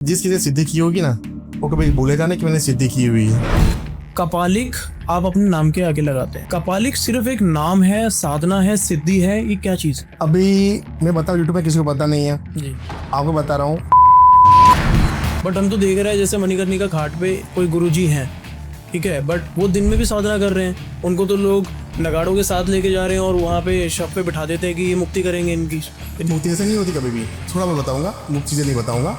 जिस किसी ने सिद्धि की होगी ना, वो कभी भूलेगा नहीं कि मैंने सिद्धि की हुई है। कपालिक आप अपने नाम के आगे लगाते हैं। कपालिक सिर्फ एक नाम है, साधना है, सिद्धि है, ये क्या चीज है? अभी मैं बताऊँ, यूट्यूब पे किसी को पता नहीं है, जी, आपको बता रहा हूँ। बट हम तो देख रहे हैं जैसे मणिकर्णिका घाट पे कोई गुरुजी हैं, ठीक है, बट वो दिन में भी साधना कर रहे हैं। उनको तो लोग नगाड़ों के साथ लेके जा रहे हैं और वहाँ पे शव पे बिठा देते हैं कि ये मुक्ति करेंगे इनकी। मुक्ति ऐसे नहीं होती कभी भी, थोड़ा मैं बताऊंगा, मुक्ति चीज़ें नहीं बताऊंगा।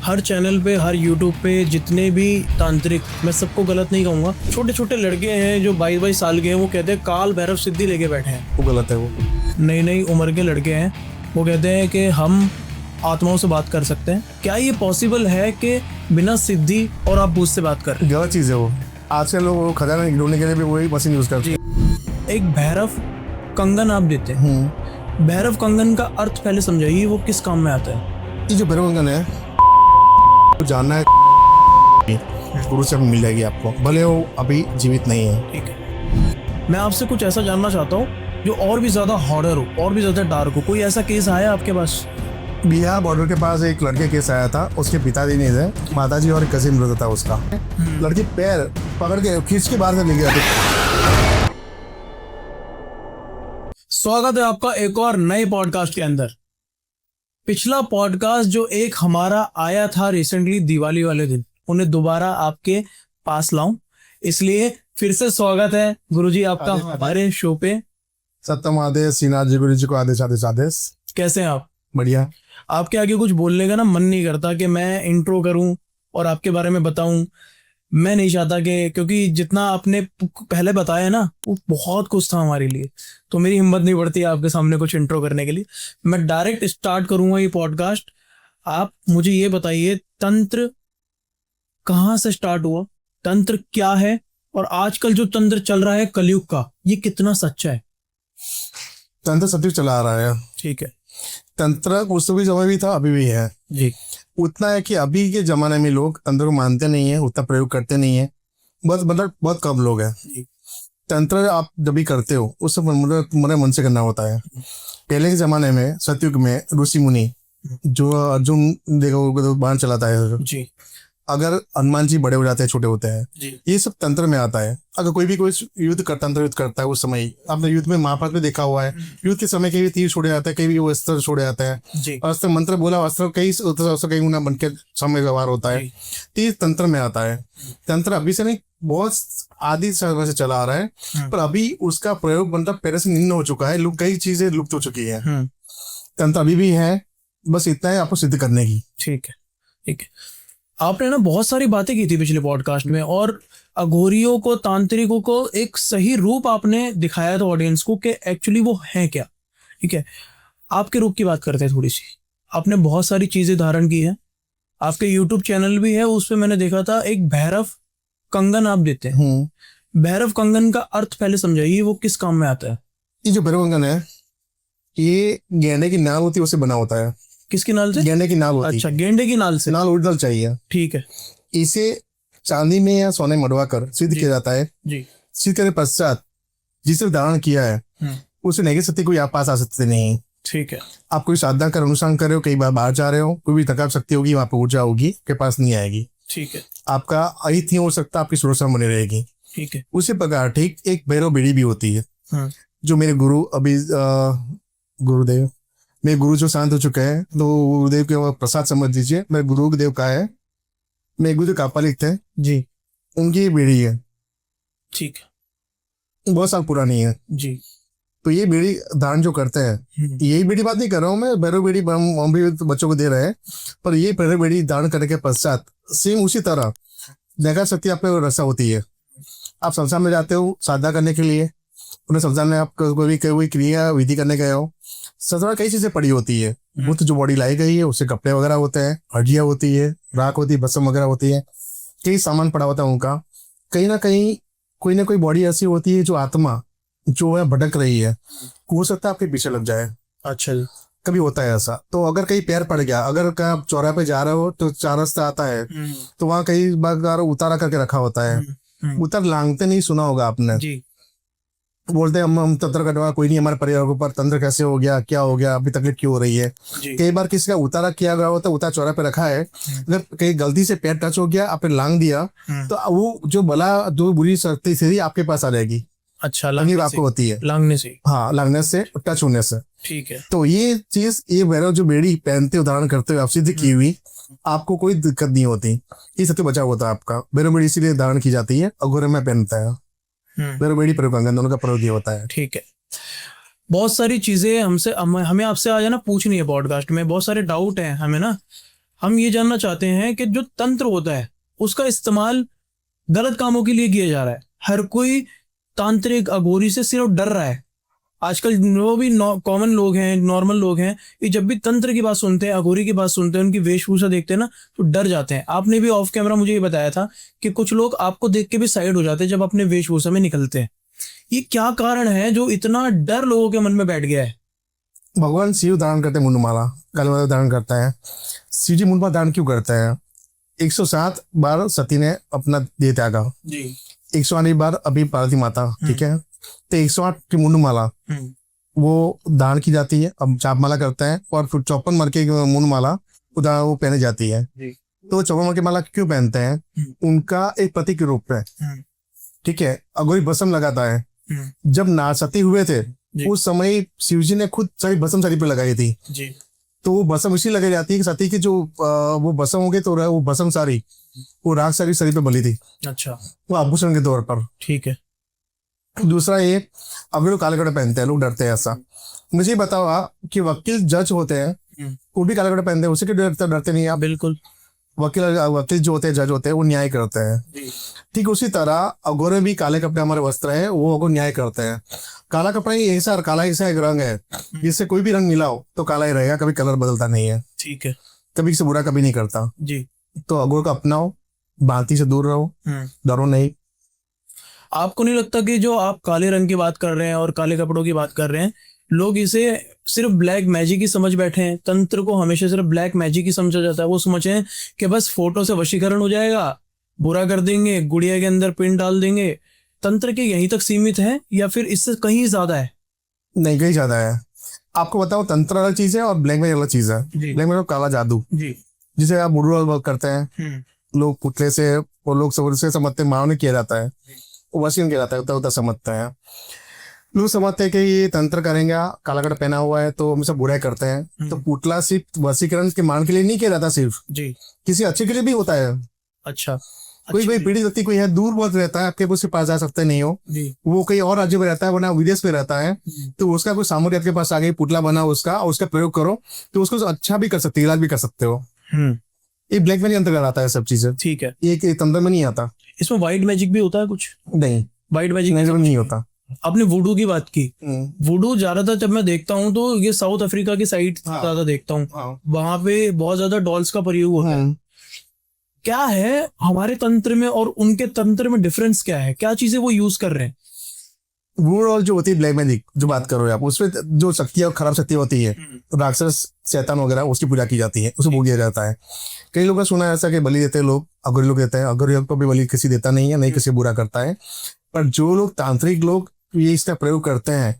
हर चैनल पे, हर यूट्यूब पे जितने भी तांत्रिक, मैं सबको गलत नहीं कहूँगा, छोटे छोटे लड़के हैं जो 22-22 साल के हैं, वो कहते हैं काल भैरव सिद्धि लेके बैठे हैं। वो गलत है। वो नई नई उम्र के लड़के हैं, वो कहते हैं कि हम आत्माओं से बात कर सकते हैं। क्या ये पॉसिबल है कि बिना सिद्धि और आप भूत से बात कर? गलत चीज़ है वो। आजकल लोग खजाना ढूंढने के लिए भी वही मशीन यूज़ करते हैं। एक भैरव कंगन आप देते हैं, भैरव कंगन का अर्थ पहले समझाइए, वो किस काम में आता है? ये जो भैरव कंगन है, तो जानना है, गुरु से मिल जाएगी आपको, भले वो अभी जीवित नहीं है। ठीक है, मैं आपसे कुछ ऐसा जानना चाहता हूँ जो और भी ज्यादा हॉरर हो, और भी ज्यादा डार्क हो। कोई ऐसा केस आया आपके पास? बिहार बॉर्डर के पास एक लड़के केस आया था, उसके पिताजी नहीं थे, माताजी और कजिन ब्रदर था उसका। लड़की पैर पकड़ के खींच के बाहर से ले गया। स्वागत है आपका एक और नए पॉडकास्ट के अंदर। पिछला पॉडकास्ट जो एक हमारा आया था रिसेंटली दिवाली वाले दिन, उन्हें दोबारा आपके पास लाऊं, इसलिए फिर से स्वागत है गुरुजी आपका हमारे शो पे। सत्यम आदेश, श्रीनाथ जी गुरु जी को आदेश आदेश आदेश। कैसे हैं आप? बढ़िया। आपके आगे कुछ बोलने का ना मन नहीं करता कि मैं इंट्रो करूं और आपके बारे में बताऊं। मैं नहीं चाहता कि, क्योंकि जितना आपने पहले बताया ना वो बहुत कुछ था हमारे लिए, तो मेरी हिम्मत नहीं बढ़ती आपके सामने कुछ इंट्रो करने के लिए। मैं डायरेक्ट स्टार्ट करूंगा ये पॉडकास्ट। आप मुझे ये बताइए, तंत्र कहाँ से स्टार्ट हुआ, तंत्र क्या है, और आजकल जो तंत्र चल रहा है कलयुग का, ये कितना सच्चा है? तंत्र सत्युग चला आ रहा है। ठीक है तंत्र उस भी समय भी था, अभी भी है। जी। उतना है कि अभी के जमाने में लोग तंत्र को मानते नहीं है, उतना प्रयोग करते नहीं है, बस मतलब बहुत कम लोग हैं। तंत्र आप जब भी करते हो उस समय मेरे मन से करना होता है। पहले के जमाने में सतयुग में ऋषि मुनि, जो अर्जुन देखो बाण चलाता है जी अगर हनुमान जी बड़े हो जाते हैं, छोटे होते हैं, जी। ये सब तंत्र में आता है। अगर कोई युद्ध करता, तंत्र युद्ध करता है, उस समय आपने युद्ध में महाभारत में देखा हुआ है, युद्ध के समय कई तीर छोड़े जाते हैं, कई वो अस्त्र छोड़े जाते हैं। जी अस्त्र मंत्र बोला, अस्त्र कई कई गुना बन के समय व्यवहार होता है। तीर तंत्र में आता है। तंत्र अभी से नहीं, बहुत आदि समय से चला आ रहा है, पर अभी उसका प्रयोग मतलब पहले से निम्न हो चुका है। कई चीजें लुप्त हो चुकी है। तंत्र अभी भी है, बस इतना है आपको सिद्ध करने की। ठीक है ठीक है। आपने ना बहुत सारी बातें की थी पिछले पॉडकास्ट में, और अघोरियों को, तांत्रिकों को एक सही रूप आपने दिखाया था ऑडियंस को कि एक्चुअली वो है क्या। ठीक है, आपके रूप की बात करते हैं थोड़ी सी। आपने बहुत सारी चीजें धारण की है, आपके यूट्यूब चैनल भी है, उस पर मैंने देखा था एक भैरव कंगन आप देते हैं। भैरव कंगन का अर्थ पहले समझाइए, वो किस काम में आता है? ये जो भैरव कंगन है, ये गेंडे की नाल होती है, उससे बना होता है। किसकी नाल से? गेंडे की नाल होती है। अच्छा, गेंडे की नाल से। नाल ओरिजिनल चाहिए। ठीक है। इसे चांदी में या सोने में मढ़वा कर सिद्ध किया जाता है। जी। सिद्ध करने पश्चात जिसे धारण किया है उसे नेगी शक्ति कोई आप पास आ सकते नहीं। ठीक है। आप कोई साधना कर अनुष्ठान कर रहे हो, कई बार बाहर जा रहे हो, कोई भी नकाब शक्ति होगी वहां पर ऊर्जा होगी, के पास नहीं आएगी। ठीक है। आपका अहित नहीं हो सकता, आपकी सुरक्षा बनी रहेगी। ठीक है। उसी प्रकार ठीक एक भैरव बेड़ी भी होती है। जो मेरे गुरु अभी गुरुदेव, मेरे गुरु जो शांत हो चुके हैं, तो गुरुदेव के प्रसाद समझ लीजिए। मेरे गुरुदेव का है, मेरे गुरुदेव कापालिक थे जी, उनकी ये बेड़ी है। ठीक है। बहुत साल पुरानी है जी। तो ये बेड़ी दान जो करते हैं, यही बेड़ी बात नहीं कर रहा हूँ मैं, भैरव बेड़ी हम भी बच्चों को दे रहे हैं, पर ये भैरव बेड़ी दान करने के पश्चात सेम उसी तरह नगा शक्ति आप पे रसा होती है। आप संसार में जाते हो साधना करने के लिए, उन्हें संसार में आप कोई क्रिया विधि करने गए हो, संसार कई चीजें पड़ी होती है। बुद्ध जो बॉडी लाई गई है उससे कपड़े वगैरह होते हैं, हड्डियां होती है, राख होती है, भस्म वगैरह होती है, कई सामान पड़ा होता है उनका। कहीं ना कहीं कोई ना कोई बॉडी ऐसी होती है जो आत्मा जो है भटक रही है, हो सकता है आपके पीछे लग जाए। अच्छा, कभी होता है ऐसा। तो अगर कहीं पैर पड़ गया, अगर आप चौराहे पे जा रहे हो तो 4 रास्ता आता है, तो वहां कई बार उतारा करके रखा होता है। उतर लांगते नहीं सुना होगा आपने? जी। बोलते हैं हम तंत्र करने कोई नहीं, हमारे परिवार के ऊपर तंत्र कैसे हो गया, क्या हो गया, अभी तकलीफ क्यों हो रही है। जी। कई बार किसी का उतारा किया गया होता है, उतार चौरा पे रखा है, अगर कहीं गलती से पैर टच हो गया, आपने लांग दिया, तो वो जो भला जो बुरी शक्ति थी आपके पास आ जाएगी। अच्छा, लांगनी आपको होती है, लांगने से। हाँ, लांगने से, टच होने से। ठीक है। तो ये चीज, ये भैरव जो बेड़ी पहनते उदाहरण करते हुए आप सिद्ध की हुई, आपको कोई दिक्कत नहीं होती, ये सबसे बचाव होता है आपका। भैरव बेड़ी इसीलिए धारण की जाती है, अघोर में पहनता है भैरव बेड़ी, प्रयोग अंगन दोनों का प्रयोग ये होता है। ठीक है। बहुत सारी चीजें हमें आपसे आज है ना पूछनी है पॉडकास्ट में, बहुत सारे डाउट हैं हमें ना। हम ये जानना चाहते हैं कि जो तंत्र होता है उसका इस्तेमाल गलत कामों के लिए किया जा रहा है। हर कोई तांत्रिक अघोरी से सिर्फ डर रहा है। आजकल जो भी कॉमन लोग हैं, नॉर्मल लोग हैं, ये जब भी तंत्र की बात सुनते हैं, अघोरी की बात सुनते हैं, उनकी वेशभूषा देखते हैं ना, तो डर जाते हैं। आपने भी ऑफ कैमरा मुझे ये बताया था कि कुछ लोग आपको देख के भी साइड हो जाते हैं जब अपने वेशभूषा में निकलते हैं। ये क्या कारण है जो इतना डर लोगों के मन में बैठ गया है? भगवान शिव धारण करते हैं मुंडमाला, कालीमाता धारण करता है। शिव जी मुंडमाला धारण क्यों करते हैं? 107 बार सती ने अपना देह त्यागा जी। 108 बार अभी पार्वती माता, ठीक है, तो 108 की मुंडमाला वो धारण की जाती है। अब चापमाला करते हैं और फिर 54 मर के मुंडमाला वो पहनी जाती है। तो 54 मर की माला क्यों पहनते हैं? उनका एक प्रतीक के रूप में, ठीक है। अघोरी भस्म लगाता है। जब नासती हुए थे उस समय शिवजी ने खुद सारी भस्म शरीर पे लगाई थी जी। तो वो भस्म इसलिए लगाई जाती है कि सती की जो वो भस्म हो गई तो वो भस्म सारी वो राख सारी शरीर पे बली थी। अच्छा। वो आभूषण के तौर पर। ठीक है। दूसरा ये, अब लोग काले कपड़े पहनते हैं, लोग डरते हैं ऐसा। मुझे बताओ कि वकील जज होते हैं वो भी काले कपड़े पहनते हैं, उसी के डरते नहीं आप? बिल्कुल। वकील जो होते हैं, जज होते हैं, वो न्याय करते हैं। ठीक उसी तरह अघोरे भी काले कपड़े हमारे वस्त्र है, वो अघोर न्याय करते हैं। काला कपड़ा ही ऐसा, काला ऐसा एक रंग है जिससे कोई भी रंग मिलाओ तो काला ही रहेगा, कभी कलर बदलता नहीं है। ठीक है। कभी किसी बुरा कभी नहीं करता जी। तो अघोर को अपनाओ, भ्रांति से दूर रहो, डरो नहीं। आपको नहीं लगता कि जो आप काले रंग की बात कर रहे हैं और काले कपड़ों की बात कर रहे हैं, लोग इसे सिर्फ ब्लैक मैजिक ही समझ बैठे हैं? तंत्र को हमेशा सिर्फ ब्लैक मैजिक ही समझा जाता है। वो समझे कि बस फोटो से वशीकरण हो जाएगा, बुरा कर देंगे, गुड़िया के अंदर पिन डाल देंगे। तंत्र के यहीं तक सीमित है या फिर इससे कहीं ज्यादा है? नहीं, कहीं ज्यादा है। आपको बताओ, तंत्र अलग चीज है और ब्लैक मैजिक अलग चीज है। ब्लैक मैजिक काला जादू, जिसे आप मुड़ुआ करते हैं, लोग पुतले से और लोग से समझते मानव ने किया जाता है, वसीन किया जाता है, उतना समझते हैं लोग। समझते हैं कि ये तंत्र करेंगे, काला कपड़ा पहना हुआ है तो हमेशा बुराई करते हैं। तो पुतला सिर्फ वशीकरण के मान के लिए नहीं किया जाता, सिर्फ जी किसी अच्छे के लिए भी होता है। अच्छा। कोई पीड़ित व्यक्ति कोई है, दूर बहुत रहता है, आपके उसके पास जा सकते नहीं हो, वो कहीं और राज्य में रहता है, वरना विदेश में रहता है, तो उसका कोई सामग्री आपके पास आ गई, पुतला बना उसका, और उसका प्रयोग करो तो उसको अच्छा भी कर सकते, इलाज भी कर सकते हो। ये ब्लैक मैजिक अंतर्गत आता है सब चीजें। ठीक है। ये तंत्र में नहीं आता। इसमें व्हाइट मैजिक भी होता है कुछ? नहीं, व्हाइट मैजिक नहीं होता। आपने वुडू की बात की। वुडू ज्यादातर जब मैं देखता हूँ तो ये साउथ अफ्रीका की साइड ज्यादा देखता हूँ। वहां पे बहुत ज्यादा डॉल्स का प्रयोग होता है। क्या है हमारे तंत्र में और उनके तंत्र में डिफरेंस क्या है? क्या चीजें वो यूज कर रहे हैं? वुड और जो होती है ब्लैक मैजिक जो बात करो आप, उसमें जो शक्तियां, खराब शक्तियां होती है, राक्षस, शैतान वगैरह, उसकी पूजा की जाती है, उसे भोग दिया जाता है। कई लोगों का सुना है ऐसा कि बलि देते हैं लोग, अघोरी लोग देते हैं। अघोरी को भी बलि किसी देता नहीं है, नहीं किसी बुरा करता है। पर जो लोग तांत्रिक लोग ये इसका प्रयोग करते हैं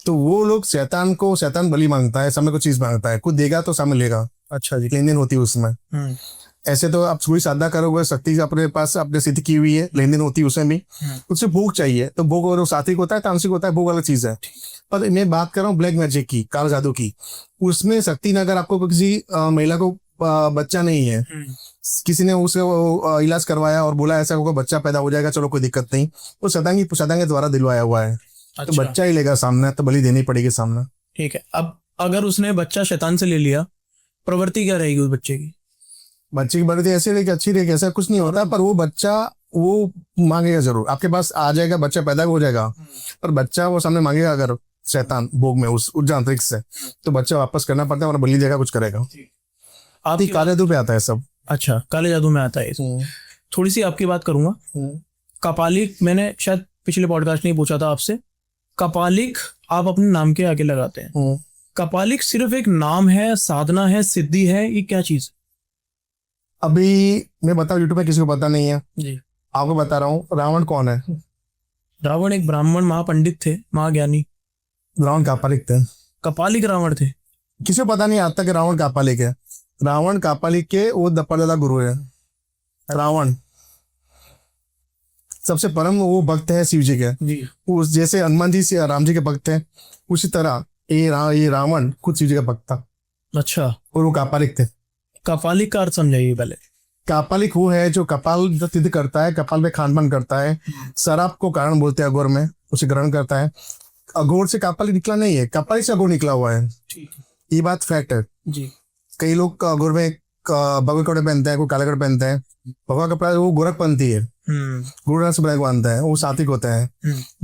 तो वो लोग शैतान बलि मांगता है, सामने कोई चीज मांगता है, कुछ देगा तो सामने लेगा। अच्छा जी, लेन देन होती है उसमें। ऐसे तो आप कोई साधना करोगे, शक्ति अपने पास अपने सिद्ध की हुई है, लेन देन होती है उसमें भी, उससे भोग चाहिए तो भोग, और सात्विक होता है, तांत्रिक होता है, भोग अलग चीज है। पर मैं बात कर रहा हूँ ब्लैक मैजिक की, काला जादू की। उसमें शक्ति ने अगर आपको किसी महिला को बच्चा नहीं है, किसी ने उसे इलाज करवाया और बोला ऐसा होगा बच्चा पैदा हो जाएगा, चलो कोई दिक्कत नहीं, वो शतांगी के द्वारा दिलवाया हुआ है। अच्छा। तो बच्चा ही लेगा सामने, तो बलि देनी पड़ेगी सामने। ठीक है। अब अगर उसने बच्चा शैतान से ले लिया, प्रवृत्ति क्या रहेगी उस बच्चे की? बच्चे की प्रवृत्ति ऐसी रहेगी, अच्छी रहेगी, ऐसा कुछ नहीं होता। पर वो बच्चा वो मांगेगा जरूर, आपके पास आ जाएगा, बच्चा पैदा हो जाएगा, पर बच्चा वो सामने मांगेगा अगर शैतान भोग में उस अंतरिक्ष से, तो बच्चा वापस करना पड़ता है और बलि देगा, कुछ करेगा। आप काले जादू पे आता है सब। अच्छा, काले जादू में आता है। थोड़ी सी आपकी बात करूंगा। कपालिक, मैंने शायद पिछले पॉडकास्ट में पूछा था आपसे, कपालिक आप अपने नाम के आगे लगाते हैं। कपालिक सिर्फ एक नाम है, साधना है, सिद्धि है, ये क्या चीज? अभी मैं बताऊं, यूट्यूब पे किसी को पता नहीं है जी, आपको बता रहा हूँ। रावण कौन है? रावण एक ब्राह्मण महापंडित थे, महाज्ञानी। रावण कापालिक थे। कपालिक रावण थे। किसी को पता नहीं आज तक कि रावण कापालिक है। रावण कापालिक के वो परदादा गुरु है। रावण सबसे परम वो भक्त है शिव जी के। जी। उस जैसे हनुमान जी से राम जी के भक्त हैं, उसी तरह ये रावण खुद शिव जी का भक्त था अच्छा। और वो कापालिक थे। कपालिक का अर्थ समझाइए पहले। कापालिक वो है जो कपाल जो सिद्ध करता है, कपाल में खान पान करता है। शराब को कारण बोलते हैं अघोर में, उसे ग्रहण करता है। अघोर से कापालिक निकला नहीं है, कापालिक से अघोर निकला हुआ है। ठीक है ये बात फैक्ट है। जी। कई लोग अघोर में भगवे कपड़े पहनते हैं, कोई काले कपड़े पहनते हैं। भगवा कपड़ा वो गोरखपंथी है, गुरु से ब्लैक बांधता है, वो सात्विक होता है।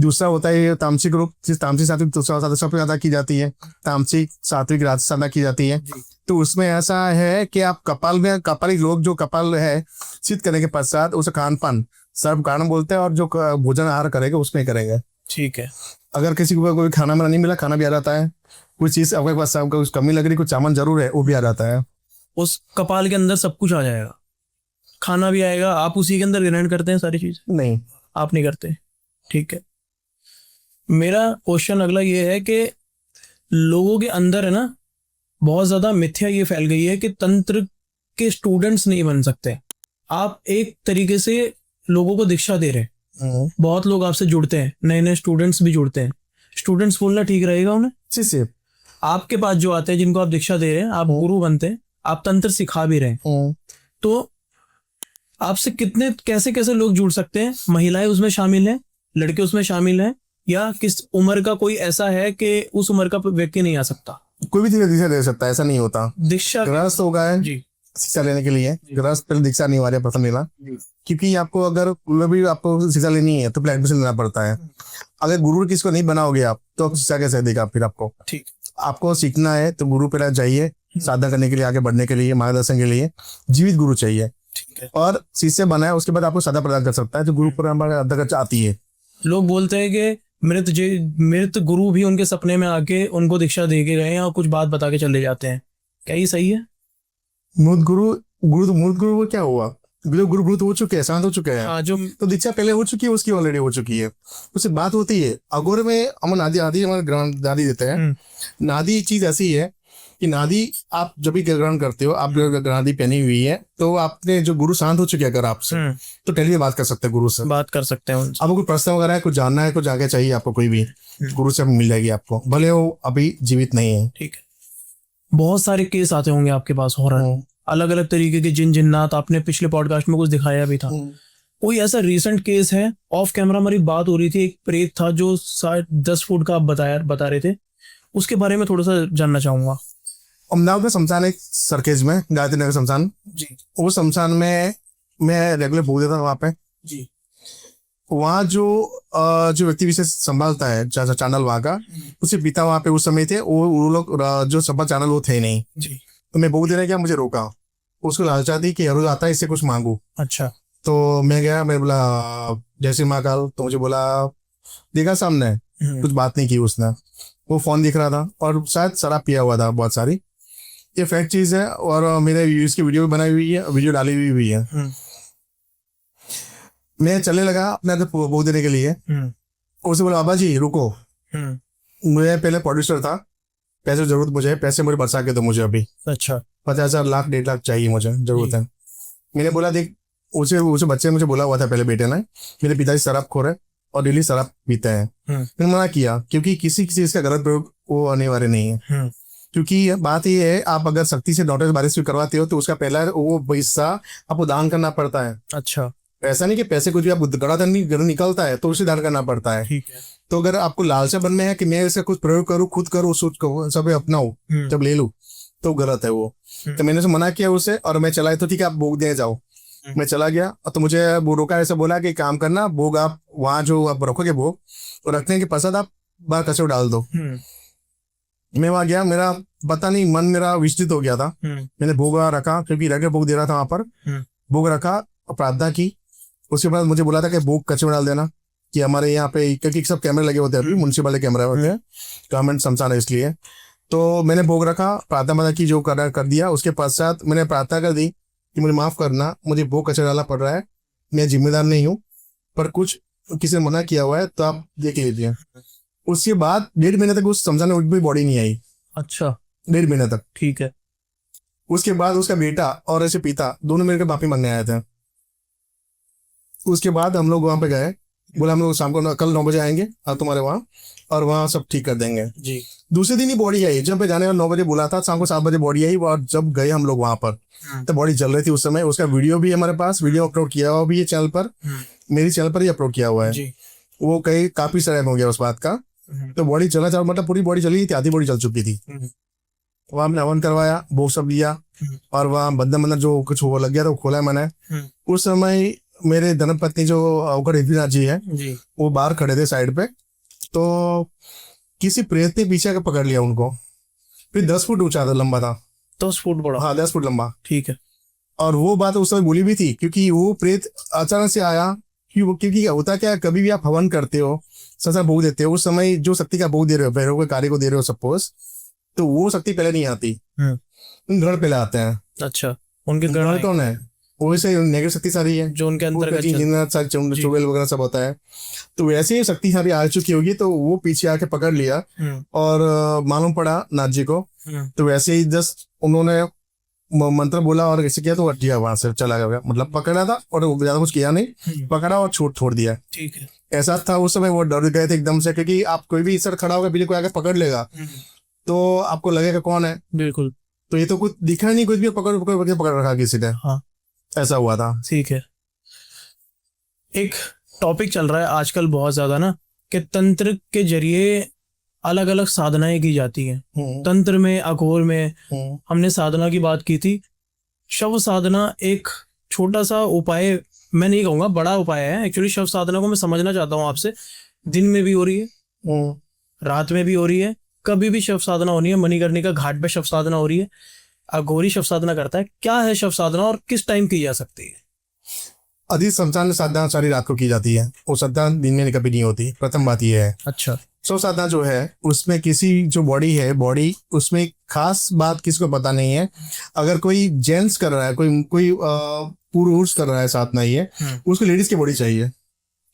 दूसरा होता है ये तामसिक रूप, जिस तामसिक सात्विक दूसरा सबसे ज्यादा की जाती है, तामसिक सात्विक राजस ज्यादा की जाती है। तो उसमें ऐसा है कि आप कपाल में कपालिक लोग जो कपाल है सिद्ध करने के पश्चात उसे खान पान सर्व कारण बोलते हैं, और जो भोजन आहार करेगा उसमें करेंगे। ठीक है। अगर किसी को कोई खाना में नहीं मिला, खाना भी आ जाता है। कोई चीज आपके पास आपको कुछ कमी लग रही, कुछ सामान जरूर है, वो भी आ जाता है। उस कपाल के अंदर सब कुछ आ जाएगा, खाना भी आएगा। आप उसी के अंदर ग्रहण करते हैं सारी चीज? नहीं, आप नहीं करते। ठीक है। मेरा क्वेश्चन अगला ये है कि लोगों के अंदर है ना बहुत ज्यादा मिथ्या ये फैल गई है कि तंत्र के स्टूडेंट्स नहीं बन सकते। आप एक तरीके से लोगों को दीक्षा दे रहे हैं, बहुत लोग आपसे जुड़ते हैं, नए नए स्टूडेंट्स भी जुड़ते हैं। स्टूडेंट्स बोलना ठीक रहेगा उन्हें? से आपके पास जो आते हैं, जिनको आप दीक्षा दे रहे हैं, आप गुरु बनते हैं, आप तंत्र सिखा भी रहे हैं, तो आपसे कितने कैसे कैसे लोग जुड़ सकते हैं? महिलाएं उसमें शामिल हैं, लड़के उसमें शामिल हैं, या किस उम्र का कोई ऐसा है कि उस उम्र का व्यक्ति नहीं आ सकता? कोई भी दीक्षा दे सकता है, ऐसा नहीं होता। दीक्षा गृहस्थ होगा है जी शिक्षा लेने के लिए, गृहस्थ पहले दीक्षा अनिवार्य है प्रथम लेना, क्योंकि आपको अगर भी आपको शिक्षा लेनी है तो पहले एडमिशन लेना पड़ता है। अगर गुरु किसको नहीं बनाओगे आप तो आप शिक्षा कैसे देगा फिर आपको? ठीक। आपको सीखना है तो गुरु पहले चाहिए, साधना करने के लिए, आगे बढ़ने के लिए, मार्गदर्शन के लिए जीवित गुरु चाहिए। ठीक है। और शिष्य बनाए उसके बाद आपको साधना प्रदान कर सकता है जो गुरु परंपरा अंतर्गत आती है। लोग बोलते हैं कि मृत गुरु भी उनके सपने में आके उनको दीक्षा दे के गए हैं और कुछ बात बता के चले जाते हैं, क्या ये सही है? मूर्त गुरु वो क्या हुआ? गुरु भूत हो चुके हैं, शांत हो चुके हैं। हाँ, जो तो दीक्षा पहले हो चुकी है, उसकी ऑलरेडी हो चुकी है, उससे बात होती है। अघोर में हम नादी हमारे नादी देते हैं। नादी चीज ऐसी है कि नादी आप जब भी ग्रहण करते हो, आप नादी पहनी हुई है तो आपने जो गुरु शांत हो चुके हैं अगर आपसे, तो टेली बात कर सकते हैं, गुरु से बात कर सकते हैं उनसे। आपको कोई प्रश्न वगैरह है, कुछ जानना है, कुछ आगे चाहिए आपको, कोई भी गुरु से मिल जाएगी आपको, भले वो अभी जीवित नहीं है। ठीक है। बहुत सारे केस आते होंगे आपके पास, हॉरर, अलग अलग तरीके के जिन्नात। आपने पिछले पॉडकास्ट में कुछ दिखाया भी था। कोई ऐसा रीसेंट केस है? ऑफ कैमरा हमारी बात हो रही थी, एक प्रेत था जो 10 फुट का आप बता रहे थे, उसके बारे में थोड़ा सा जानना चाहूंगा। अमदावाद में शमशान एक सरखेज में, गायत्री नगर शमशान जी, वो शमशान में मैं रेगुलर भोग देता था वहां पे जी। वहाँ जो व्यक्ति विशेष संभालता है चैनल वहाँ का, उसके पिता वहाँ पे उस समय थे, वो लोग जो संभाल चैनल वो थे नहीं जी। तो मैं भोग देने गया, मुझे रोका। उसको लालचा थी कि हर रोज आता है, इससे कुछ मांगू। अच्छा। तो मैं गया, मैं बोला जय श्री महाकाल, तो मुझे बोला देखा सामने, कुछ बात नहीं की उसने। वो फोन दिख रहा था और शायद शराब पिया हुआ था बहुत सारी, ये फैक्ट चीज है। और मेरे इसकी वीडियो भी बनाई हुई है, वीडियो डाली हुई है। मैं चलने लगा अपने भोग देने के लिए। उससे बोला बाबा जी रुको, मैं पहले प्रोड्यूसर था, पैसे जरूरत मुझे, पैसे मुझे बरसा के दो मुझे अभी। अच्छा। 50,000 लाख 1.5 लाख चाहिए मुझे, जरूरत है। मैंने बोला देख, उसे बच्चे ने मुझे बोला हुआ था पहले, बेटे ने, मेरे पिताजी शराबखोर है और डेली शराब पीते हैं। मैंने मना किया क्योंकि किसी चीज का गलत प्रयोग वो अनिवार्य नहीं है। क्योंकि बात ये है, आप अगर सख्ती से नोटिस बारिश भी करवाते हो तो उसका पहला वो हिस्सा आपको दान करना पड़ता है। अच्छा। ऐसा नहीं कि पैसे कुछ भी आप गड़ा धन निकलता है तो उसे दान करना पड़ता है। ठीक है। तो अगर आपको लालचा बनना है कि मैं इसका कुछ प्रयोग करूँ, खुद करूँ, सोच करूँ, सब अपनाऊं, जब ले लूं, तो गलत है वो। तो मैंने उसे मना किया उसे, और मैं चला, तो ठीक है आप भोग दे जाओ। मैं चला गया तो मुझे वो रोका, ऐसा बोला कि काम करना, भोग आप वहां जो आप रखोगे भोग, और रखने के पश्चात आप बाहर कचरे डाल दो। मैं वहां गया, मेरा पता नहीं मन मेरा विचलित हो गया था। मैंने भोग रखा, क्योंकि रह भोग दे रहा था वहां पर। भोग रखा और प्रार्थना की। उसके बाद मुझे बोला था कि भोग कचरे में डाल देना, कि हमारे यहाँ पे क्योंकि सब कैमरे लगे होते हैं, अभी म्युनिसिपल वाले कैमरे होते हैं, गवर्नमेंट शमशान है इसलिए। तो मैंने भोग रखा, प्रार्थना की, जो कर दिया। उसके पश्चात मैंने प्रार्थना कर दी कि मुझे माफ करना, मुझे भोग कचरा डालना पड़ रहा है, मैं जिम्मेदार नहीं हूँ, पर कुछ किसी ने मना किया हुआ है तो आप देख लीजिए। उसके बाद 1.5 महीने तक उस समझाने में कोई बॉडी नहीं आई। अच्छा 1.5 महीने तक। ठीक है। उसके बाद उसका बेटा और ऐसे पिता दोनों मेरे को माफी मांगने आए थे। उसके बाद हम लोग वहां पे गए, बोला हम लोग शाम को कल 9 बजे आएंगे और तुम्हारे वहाँ, और वहाँ सब ठीक कर देंगे। जी। दूसरे दिन ही बॉडी आई। जब पे जाने वाला 9 बजे बोला था, शाम को 7 बजे बॉडी आई। और जब गए हम लोग वहां पर तो बॉडी जल रही थी उस समय। उसका वीडियो भी हमारे पास, वीडियो अपलोड किया हुआ भी है चैनल पर, मेरी चैनल पर ही अपलोड किया हुआ है। जी। वो काफी समय हो गया उस बात का। तो बॉडी चला चल मतलब पूरी बॉडी चली थी, आधी बॉडी चल चुकी थी। वहां हमने हवन करवाया, भोग सब दिया, और वहाँ बंधन जो कुछ वो लग गया था वो खोला मैंने। उस समय मेरे धर्मपत्नी जो अवघड़ रिद्धिनाथ जी है, वो बाहर खड़े थे साइड पे। तो किसी प्रेत ने पीछे आके पकड़ लिया उनको। फिर 10 फुट ऊंचा था, लंबा था। 10 फुट बड़ा? हाँ 10 फुट लंबा। ठीक है। और वो बात उस समय बोली भी थी, क्योंकि वो प्रेत अचानक से आया। क्योंकि होता क्या है, कभी भी आप हवन करते हो, ससा भोग देते हो, उस समय जो शक्ति का भोग दे रहे हो, भैरव के कार्य को दे रहे हो सपोज, तो वो शक्ति पहले नहीं आती, गण पहले आते हैं। अच्छा, उनके गण कौन है? वैसे नेगेटिव शक्ति सारी है जो उनके अंदर चुड़ैल वगैरह सब होता है। तो वैसे ही शक्ति सारी आ चुकी होगी, तो वो पीछे आके पकड़ लिया और मालूम पड़ा नाथ जी को। तो वैसे ही जस्ट उन्होंने मंत्र बोला और ऐसे किया तो हट गया, वहां से चला गया। मतलब पकड़ा था और ज्यादा कुछ किया नहीं, पकड़ा और छोड़ दिया। ठीक है। ऐसा था उस समय, वो डर गए थे एकदम से, क्योंकि आप कोई भी सर खड़ा होगा, पीछे कोई आकर पकड़ लेगा तो आपको लगेगा कौन है। बिल्कुल। तो ये तो कुछ दिखा नहीं, कुछ भी पकड़ रखा किसी ने। हाँ, ऐसा हुआ था। ठीक है। एक टॉपिक चल रहा है आजकल बहुत ज्यादा ना, कि तंत्र के जरिए अलग अलग साधनाएं की जाती हैं। तंत्र में, अघोर में हमने साधना की बात की थी। शव साधना एक छोटा सा उपाय, मैं नहीं कहूंगा बड़ा उपाय है एक्चुअली। शव साधना को मैं समझना चाहता हूँ आपसे। दिन में भी हो रही है, रात में भी हो रही है, कभी भी शव साधना होनी है। मणिकर्णिका घाट पे शव साधना हो रही है, अघोरी शव साधना करता है। क्या है शव साधना और किस टाइम की जा सकती है? अधिक श्मशान साधना सारी रात को की जाती है, वो साधना दिन में कभी नहीं होती। प्रथम बात ये है। अच्छा। शव साधना जो है उसमें किसी जो बॉडी है, बॉडी उसमें खास बात किसको पता नहीं है। अगर कोई जेंट्स कर रहा है, कोई पुरुष कर रहा है साधना, ये उसको लेडीज की बॉडी चाहिए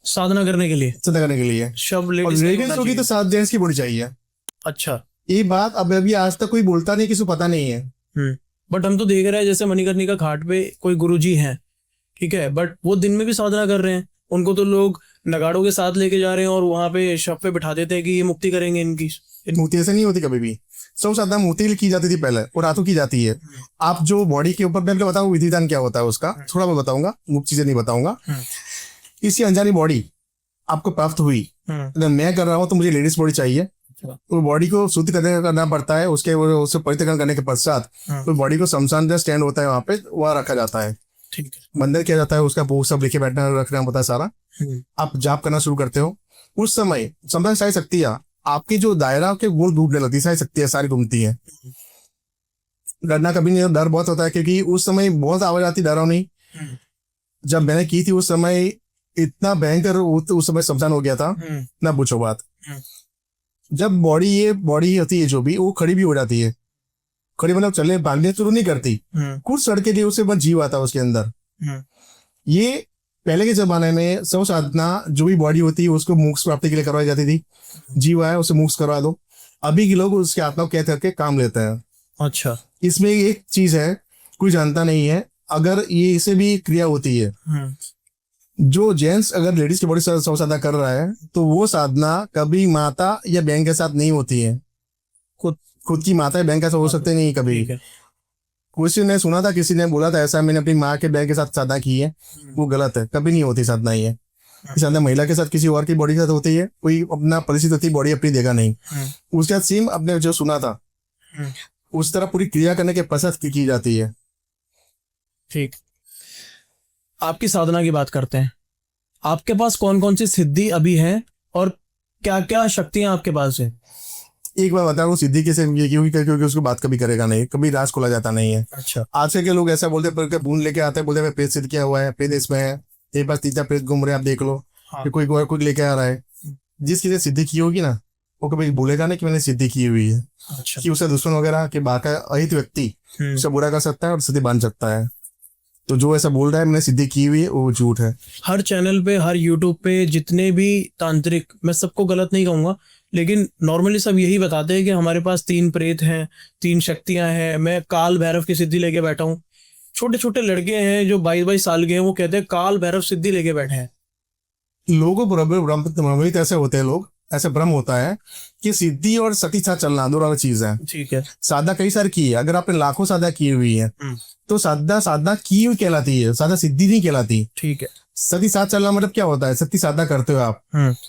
साधना करने के लिए, साधना करने के लिए। शव लेडीज होगी तो साथ जेंट्स की बॉडी चाहिए। अच्छा, ये बात अब अभी आज तक कोई बोलता नहीं, किसी को पता नहीं है। बट हम तो देख रहे हैं जैसे मणिकर्णिका घाट पे कोई गुरुजी हैं, ठीक है, बट वो दिन में भी साधना कर रहे हैं। उनको तो लोग नगाड़ों के साथ लेके जा रहे हैं और वहां पे शव पे बिठा देते हैं कि ये मुक्ति करेंगे इनकी। मूर्ति ऐसे नहीं होती कभी भी। शव साधना मूर्ति की जाती थी पहले और रातों की जाती है। आप जो बॉडी के ऊपर, मैं बताऊँ विधि विधान क्या होता है उसका, थोड़ा मैं बताऊंगा, मुख्य चीजें नहीं बताऊंगा। किसी अनजानी बॉडी आपको प्राप्त हुई, अगर मैं कर रहा हूँ तो मुझे लेडीज बॉडी चाहिए। वो बॉडी को शुद्ध करना पड़ता है। उसके उसे पवित्रकरण करने के पश्चात तो बॉडी को शमशान जो स्टैंड होता है वहां पे, वहाँ रखा जाता है। ठीक है। मंदिर किया जाता है, उसका भोग सब लेके बैठना रखना होता है सारा। आप जाप करना शुरू करते हो, उस समय समझ सारी शक्तियां आपकी जो दायरा के गोल डूबने लगती है, सारी शक्तियां सारी घूमती है। डरना कभी नहीं, डर बहुत होता है, क्योंकि उस समय बहुत आवाज आती, डरो नहीं। जब मैंने की थी उस समय इतना भयंकर उस समय शमशान हो गया था, ना पूछो बात। जब बॉडी होती है जो भी, वो खड़ी भी हो जाती है। खड़ी मतलब चलने भागने शुरू नहीं करती, कुछ सड़के लिए उसे बस जीव आता है उसके अंदर। ये पहले के जमाने में शव साधना जो भी बॉडी होती है उसको मोक्ष प्राप्ति के लिए करवाई जाती थी। जीव आया उसे मोक्ष करवा दो। अभी के लोग उसके आत्मा को कैद करके काम लेते हैं। अच्छा। इसमें एक चीज है, कोई जानता नहीं है, अगर ये इसे भी क्रिया होती है। जो जेंट्स अगर लेडीज की बॉडी शव साधना कर रहा है तो वो साधना कभी माता या बहन के साथ नहीं होती है। खुद की माता या बहन के साथ हो सकते नहीं कभी। किसी ने सुना था, किसी ने बोला था ऐसा, मैंने अपनी माँ के बहन के साथ साधना की है, वो गलत है। कभी नहीं होती साधना ये। साधना महिला के साथ किसी और की बॉडी के साथ होती है। कोई अपना परिचित होती बॉडी अपनी देगा नहीं। उसके बाद सेम अपने जो सुना था उस तरह पूरी क्रिया करने के पश्चात की जाती है। ठीक। आपकी साधना की बात करते हैं। आपके पास कौन कौन सी सिद्धि अभी है और क्या क्या शक्तियां आपके पास है? एक बार बता रहा हूँ, सिद्धि कैसे, क्योंकि उसको बात कभी करेगा नहीं, कभी राज खोला जाता नहीं है। अच्छा। आजकल के लोग ऐसा बोलते हैं, बूंद लेके आते हैं, बोलते हैं प्रेत सिद्ध किया हुआ है, प्रेत इसमें है, एक बार तीसरा प्रेत घूम रहे हैं, आप देख लो। हाँ। कोई लेके आ रहा है, जिस किसी सिद्धि की होगी ना, वो कभी बोलेगा नहीं कि मैंने सिद्धि की हुई है। अच्छा। कि उसे दुश्मन वगैरह के बाका अहित व्यक्ति उसे बुरा कर सकता है और सिद्धि बांध सकता है। तो जो ऐसा बोल रहा है मैंने सिद्धि की हुई है वो झूठ है। हर चैनल पे, हर यूट्यूब पे जितने भी तांत्रिक, मैं सबको गलत नहीं कहूंगा, लेकिन नॉर्मली सब यही बताते हैं कि हमारे पास 3 प्रेत हैं, 3 शक्तियां हैं, मैं काल भैरव की सिद्धि लेके बैठा हूँ। छोटे छोटे लड़के हैं जो 22-22 साल के हैं, वो कहते हैं काल भैरव सिद्धि लेके बैठे हैं। लोगों को भ्रमित ऐसे होते हैं लोग, ऐसे भ्रम होता है कि सिद्धि और सती साथ चलना दो अलग चीज है। ठीक है। साधना कई सारी की है, अगर आपने लाखों साधना की हुई है तो साधना की हुई कहलाती है, साधना सिद्धि नहीं कहलाती। ठीक है। सती साथ चलना मतलब क्या होता है, सती साधना करते हो आप,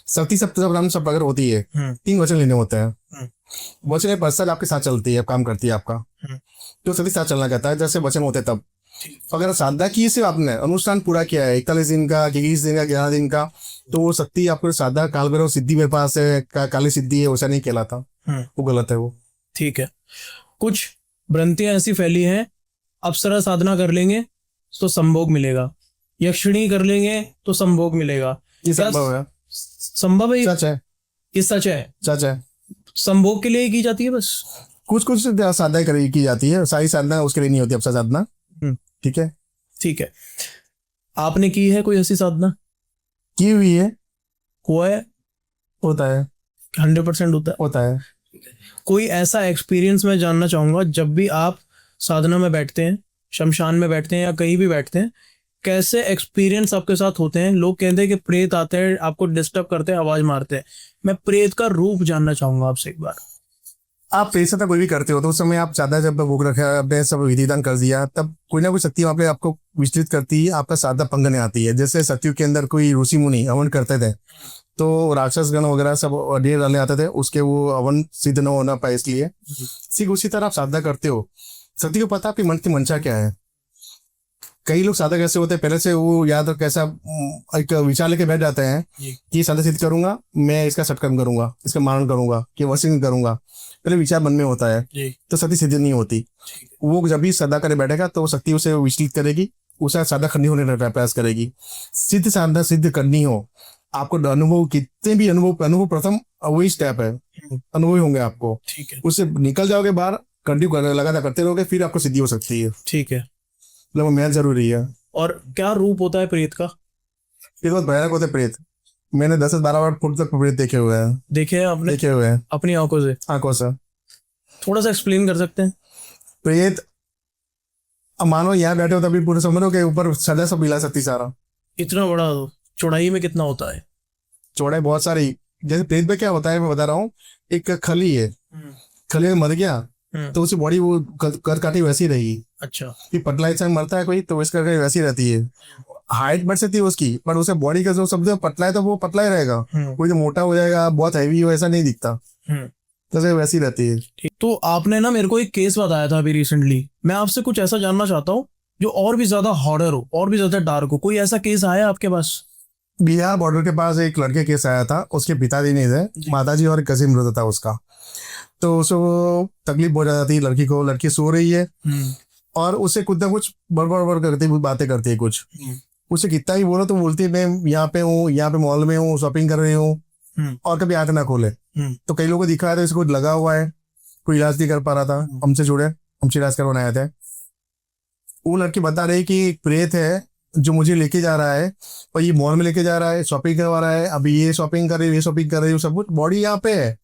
सती सब अगर होती है 3 वचन लेने होते हैं, वचन एक पश्चात आपके साथ चलती है, काम करती है आपका, तो सती साथ चलना कहता है। जैसे वचन होते हैं तब अगर साधना की से आपने अनुष्ठान पूरा किया है 41 दिन का, 21 दिन का, 11 दिन का, तो वो शक्ति आपको साधना काल भैरव सिद्धि मेरे पास है, काली सिद्धि है, वैसा नहीं कहलाता, वो गलत है वो। ठीक है। कुछ भ्रांतियां ऐसी फैली हैं, अप्सरा साधना कर लेंगे तो संभोग मिलेगा, यक्षिणी कर लेंगे तो संभोग मिलेगा। ये संभव है, संभव है? सच है, ये सच है? सच है। संभोग के लिए ही की जाती है बस? कुछ साधना की जाती है, सारी साधना उसके लिए नहीं होती अप्सरा साधना। ठीक है। ठीक है। आपने की है कोई ऐसी साधना? की हुई है, हुआ है? होता है, 100% होता है। कोई ऐसा एक्सपीरियंस मैं जानना चाहूंगा, जब भी आप साधना में बैठते हैं, शमशान में बैठते हैं या कहीं भी बैठते हैं, कैसे एक्सपीरियंस आपके साथ होते हैं? लोग कहते हैं कि प्रेत आते हैं, आपको डिस्टर्ब करते हैं, आवाज मारते हैं। मैं प्रेत का रूप जानना चाहूंगा आपसे एक बार। आप पैसा तो कोई भी करते हो तो उस समय आप ज्यादा जब भोग रखा, आपने सब विधिदान कर दिया, तब कोई ना कोई शक्ति वहाँ पे आपको विचलित करती है, आपका साधना पंगने आती है। जैसे सतयुग के अंदर कोई ऋषि मुनि हवन करते थे तो राक्षस गण वगैरह सब ढेर डालने आते थे, उसके वो हवन सिद्ध न होना पाए इसलिए। ठीक उसी तरह आप साधना करते हो, सती को पता आपकी मन की मंशा क्या है। कई लोग साधक ऐसे होते हैं पहले से वो याद कैसा एक विचार लेके बैठ जाते हैं कि साधना सिद्ध करूंगा, मैं इसका सत्कर्म करूंगा, इसका मारण करूंगा, कि वसीयत करूंगा, पहले विचार मन में होता है, तो सती सिद्धि नहीं होती। वो जब भी सदा करे बैठेगा तो शक्ति उसे विचलित करेगी, उसे साधा खंडी होने का प्रयास करेगी। सिद्ध साधना सिद्ध करनी हो आपको अनुभव, कितने भी अनुभव प्रथम वही स्टेप है, अनुभव होंगे आपको। ठीक है। उससे निकल जाओगे बाहर, कंटिन्यू लगातार करते रहोगे, फिर आपको सिद्धि हो सकती है। ठीक है। मतलब मेहनत जरूरी है। और क्या रूप होता है प्रेत का? ये बहुत भयानक होते प्रेत, मैंने 10 से 12 फुट तक प्रेत देखे हुए हैं। देखे हैं आपने? देखे हुए हैं अपनी आंखों से? आंखों से। थोड़ा सा एक्सप्लेन कर सकते हैं? प्रेत अब मानो यहाँ बैठे हो तभी पूरे समझो के ऊपर सजा सब मिला सकती सारा। इतना बड़ा? चौड़ाई में कितना होता है? चौड़ाई बहुत सारी, जैसे प्रेत में क्या होता है मैं बता रहा हूँ, एक खली है, खली में मर गया तो उसकी बॉडी वो कर काटी वैसी रहेगी। अच्छा। कि पतला इंसान मरता है कोई तो इस करके वैसी रहती है, हाइट बढ़ सकती है उसकी, पर उसे बॉडी का जो शब्द पतला है तो वो पतला ही रहेगा, कोई जो मोटा हो जाएगा बहुत हैवी हो ऐसा नहीं दिखता, तो वैसी रहती है। तो आपने ना मेरे को एक केस बताया था अभी रिसेंटली, मैं आपसे कुछ ऐसा जानना चाहता हूँ जो और भी ज्यादा हॉरर हो, और भी ज्यादा डार्क हो। कोई ऐसा केस आया आपके पास? बिहार बॉर्डर के पास एक लड़के केस आया था, उसके पिताजी नहीं थे, माताजी और कजिन ब्रदर था उसका। तो उसको तकलीफ बहुत ज्यादा थी लड़की को, लड़की सो रही है और उसे कुछ ना कुछ बड़बड़ करती बातें करती है कुछ, उसे कितना ही बोलो तो बोलती है मैं यहाँ पे हूँ, यहाँ पे मॉल में हूँ, शॉपिंग कर रही हूँ, और कभी आंख ना खोले। तो कई लोगों को दिखा है तो इसको लगा हुआ है, कोई इलाज नहीं कर पा रहा था, हमसे जुड़े, हमसे इलाज करवाने आए थे। वो लड़की बता रही कि एक प्रेत है जो मुझे लेके जा रहा है, और ये मॉल में लेके जा रहा है, शॉपिंग करवा रहा है, अभी ये शॉपिंग कर रही है, ये शॉपिंग कर रही है, सब कुछ बॉडी यहाँ पे है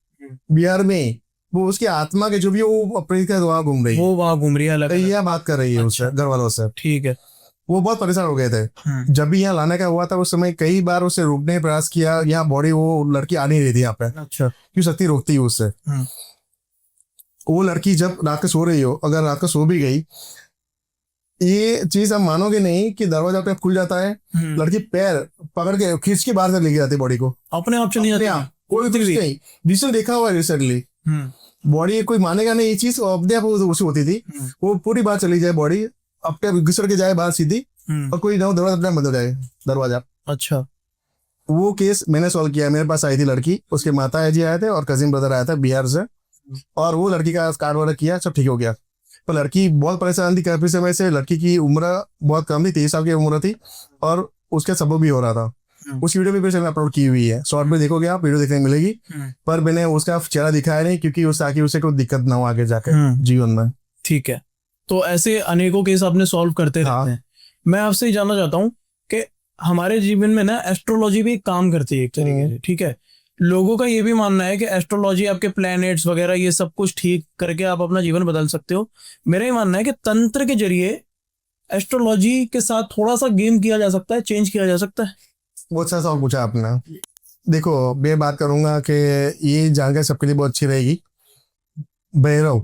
बिहार में, वो उसकी आत्मा के जो भी वो प्रेत का वहां घूम रही है, वो वहां घूम रही है, अलग यह बात कर रही है उससे घर वालों से। ठीक है। वो बहुत परेशान हो गए थे जब भी यहाँ लाने का हुआ था, उस समय कई बार उसे रोकने का प्रयास किया, यहाँ बॉडी वो लड़की आ नहीं रही थी यहाँ पे। अच्छा। क्यों शक्ति रोकती है उससे। वो लड़की जब रात को सो रही हो, अगर रात को सो भी गई, ये चीज आप मानोगे नहीं कि दरवाजा अपने खुल जाता है, लड़की पैर पकड़ के खींच के बाहर से लेके जाती है बॉडी को, अपने आप चली जाती है। कोई कुछ नहीं, जिसने देखा हुआ है रिसेंटली, बॉडी कोई मानेगा नहीं ये चीज, अपने आप उसे होती थी, वो पूरी बाहर चली जाए बॉडी, अपने घुसड़ के जाए बाहर सीधी, और कोई ना दरवाजा अपने बंद हो जाए दरवाजा। अच्छा। वो केस मैंने सॉल्व किया, मेरे पास आई थी लड़की, उसके माता जी आए थे और कजिन ब्रदर आया था बिहार से, और वो लड़की का कार्ड वगैरह किया, सब ठीक हो गया। पर लड़की बहुत परेशान थी काफी समय से, लड़की की उम्र बहुत कम थी, 23 साल की उम्र थी, और उसका सबब भी हो रहा था। उस वीडियो भी फिर से अपलोड की हुई है, शॉर्ट में देखोगे आप, वीडियो देखने मिलेगी, पर मैंने उसका चेहरा दिखाया नहीं क्योंकि ताकि उसे कोई दिक्कत ना हो आगे जाकर जीवन में। ठीक है। तो ऐसे अनेकों केस आपने सॉल्व करते रहते हैं। मैं आपसे ये जानना चाहता हूँ कि हमारे जीवन में ना एस्ट्रोलॉजी भी एक काम करती है एक तरीके से, ठीक है। लोगों का ये भी मानना है कि एस्ट्रोलॉजी आपके प्लैनेट्स वगैरह ये सब कुछ ठीक करके आप अपना जीवन बदल सकते हो। मेरा ये मानना है कि तंत्र के जरिए एस्ट्रोलॉजी के साथ थोड़ा सा गेम किया जा सकता है, चेंज किया जा सकता है। बहुत अच्छा सवाल पूछा आपने। देखो, मैं बात करूंगा कि ये जानकारी सबके लिए बहुत अच्छी रहेगी। भैरव,